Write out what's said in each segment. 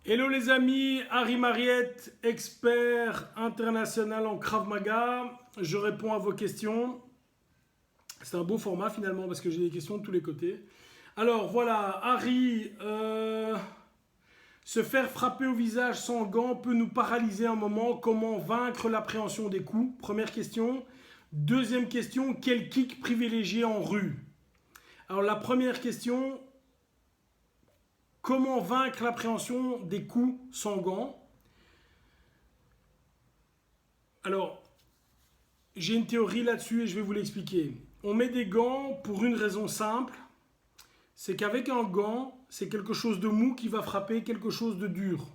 Hello les amis, Harry Mariette, expert international en Krav Maga. Je réponds à vos questions. C'est un beau format finalement parce que j'ai des questions de tous les côtés. Alors voilà, Harry, se faire frapper au visage sans gants peut nous paralyser un moment. Comment vaincre l'appréhension des coups? Première question. Deuxième question, quel kick privilégier en rue? Alors la première question, comment vaincre l'appréhension des coups sans gants? Alors, j'ai une théorie là-dessus et je vais vous l'expliquer. On met des gants pour une raison simple, c'est qu'avec un gant, c'est quelque chose de mou qui va frapper quelque chose de dur.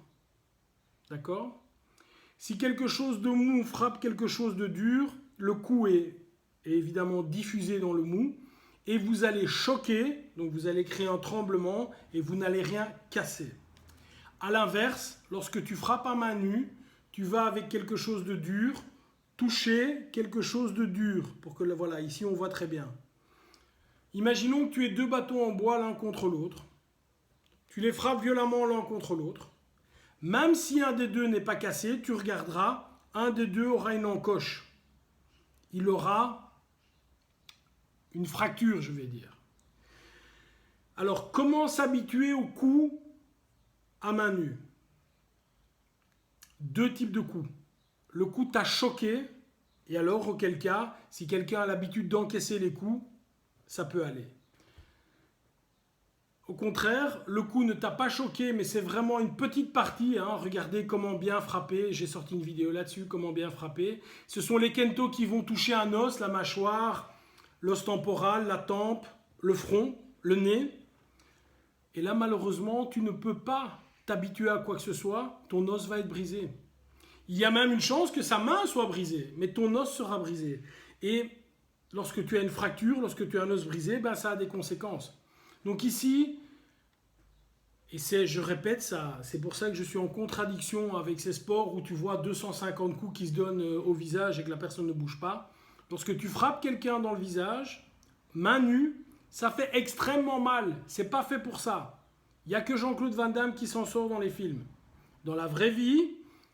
D'accord? Si quelque chose de mou frappe quelque chose de dur, le coup est évidemment diffusé dans le mou et vous allez choquer, donc vous allez créer un tremblement et vous n'allez rien casser. A l'inverse, lorsque tu frappes à main nue, tu vas avec quelque chose de dur toucher quelque chose de dur pour que voilà, ici on voit très bien. Imaginons que tu aies deux bâtons en bois l'un contre l'autre. Tu les frappes violemment l'un contre l'autre. Même si un des deux n'est pas cassé, tu regarderas, un des deux aura une encoche. Il aura une fracture, je vais dire. Alors, comment s'habituer au coup à main nue? Deux types de coups. Le coup t'a choqué, et alors, auquel cas, si quelqu'un a l'habitude d'encaisser les coups, ça peut aller. Au contraire, le coup ne t'a pas choqué, mais c'est vraiment une petite partie. Regardez comment bien frapper. J'ai sorti une vidéo là-dessus, comment bien frapper. Ce sont les kento qui vont toucher un os, la mâchoire, l'os temporal, la tempe, le front, le nez. Et là, malheureusement, tu ne peux pas t'habituer à quoi que ce soit. Ton os va être brisé. Il y a même une chance que sa main soit brisée, mais ton os sera brisé. Et lorsque tu as une fracture, lorsque tu as un os brisé, ben ça a des conséquences. Donc ici, et je répète ça, c'est pour ça que je suis en contradiction avec ces sports où tu vois 250 coups qui se donnent au visage et que la personne ne bouge pas. Lorsque tu frappes quelqu'un dans le visage, main nue, ça fait extrêmement mal. C'est pas fait pour ça. Il n'y a que Jean-Claude Van Damme qui s'en sort dans les films. Dans la vraie vie,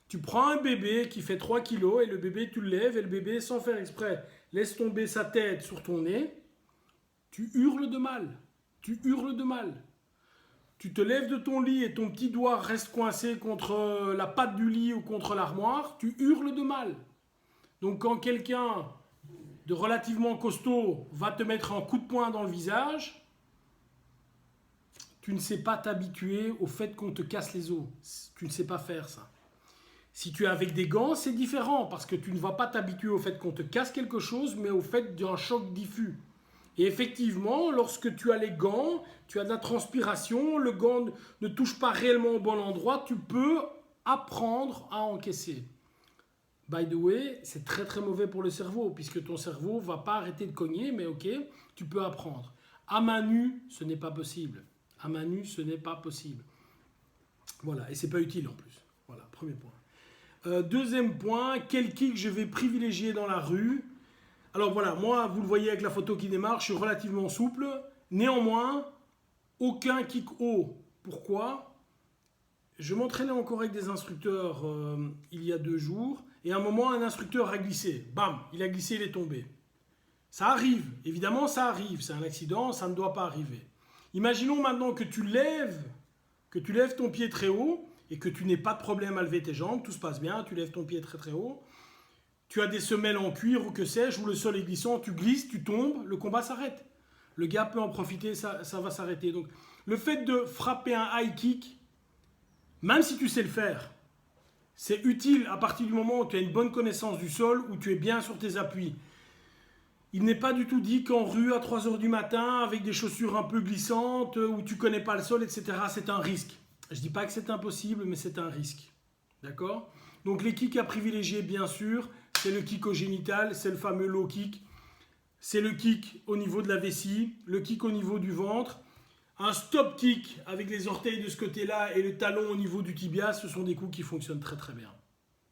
tu prends un bébé qui fait 3 kilos et le bébé, tu le lèves et le bébé, sans faire exprès, laisse tomber sa tête sur ton nez. Tu hurles de mal. Tu hurles de mal. Tu te lèves de ton lit et ton petit doigt reste coincé contre la patte du lit ou contre l'armoire. Tu hurles de mal. Donc quand quelqu'un de relativement costaud va te mettre un coup de poing dans le visage, tu ne sais pas t'habituer au fait qu'on te casse les os. Tu ne sais pas faire ça. Si tu es avec des gants, c'est différent parce que tu ne vas pas t'habituer au fait qu'on te casse quelque chose, mais au fait d'un choc diffus. Et effectivement, lorsque tu as les gants, tu as de la transpiration, le gant ne touche pas réellement au bon endroit, tu peux apprendre à encaisser. By the way, c'est très très mauvais pour le cerveau, puisque ton cerveau ne va pas arrêter de cogner, mais ok, tu peux apprendre. À main nue, ce n'est pas possible. À main nue, ce n'est pas possible. Voilà, et c'est pas utile en plus. Voilà, premier point. Deuxième point, quel kick je vais privilégier dans la rue? Alors voilà, moi, vous le voyez avec la photo qui démarre, je suis relativement souple. Néanmoins, aucun kick haut. Pourquoi? Je m'entraînais encore avec des instructeurs il y a 2 jours. Et à un moment, un instructeur a glissé. Bam, il a glissé, il est tombé. Ça arrive, évidemment ça arrive. C'est un accident, ça ne doit pas arriver. Imaginons maintenant que tu lèves ton pied très haut et que tu n'aies pas de problème à lever tes jambes, tout se passe bien, tu lèves ton pied très très haut. Tu as des semelles en cuir ou que sais-je, où le sol est glissant, tu glisses, tu tombes, le combat s'arrête. Le gars peut en profiter, ça va s'arrêter. Donc le fait de frapper un high kick, même si tu sais le faire, c'est utile à partir du moment où tu as une bonne connaissance du sol, où tu es bien sur tes appuis. Il n'est pas du tout dit qu'en rue à 3 h du matin, avec des chaussures un peu glissantes, où tu ne connais pas le sol, etc., c'est un risque. Je ne dis pas que c'est impossible, mais c'est un risque. D'accord? Donc les kicks à privilégier, bien sûr, c'est le kick au génital, c'est le fameux low kick. C'est le kick au niveau de la vessie, le kick au niveau du ventre. Un stop kick avec les orteils de ce côté-là et le talon au niveau du tibia, ce sont des coups qui fonctionnent très très bien.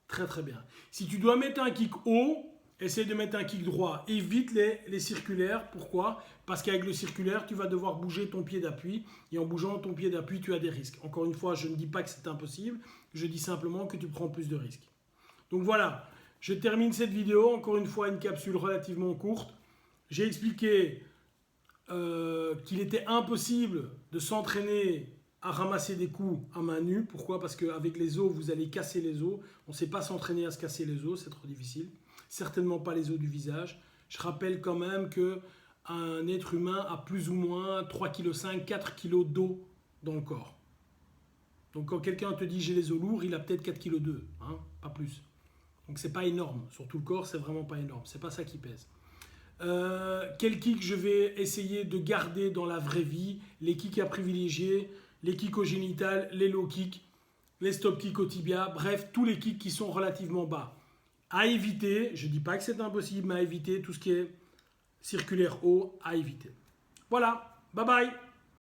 Très très bien. Si tu dois mettre un kick haut, essaye de mettre un kick droit. Évite les circulaires. Pourquoi? Parce qu'avec le circulaire, tu vas devoir bouger ton pied d'appui. Et en bougeant ton pied d'appui, tu as des risques. Encore une fois, je ne dis pas que c'est impossible. Je dis simplement que tu prends plus de risques. Donc voilà, je termine cette vidéo. Encore une fois, une capsule relativement courte. J'ai expliqué qu'il était impossible de s'entraîner à ramasser des coups à main nue. Pourquoi? Parce qu'avec les os, vous allez casser les os. On ne sait pas s'entraîner à se casser les os, c'est trop difficile. Certainement pas les os du visage. Je rappelle quand même qu'un être humain a plus ou moins 3,5 kg, 4 kg d'os dans le corps. Donc quand quelqu'un te dit j'ai les os lourds, il a peut-être 4,2 kg, hein, pas plus. Donc c'est pas énorme. Sur tout le corps, c'est vraiment pas énorme. C'est pas ça qui pèse. Quel kick je vais essayer de garder dans la vraie vie? Les kicks à privilégier, les kicks au génital, les low kicks, les stop kicks au tibia, bref, tous les kicks qui sont relativement bas. À éviter, je ne dis pas que c'est impossible, mais à éviter tout ce qui est circulaire haut, à éviter. Voilà, bye bye.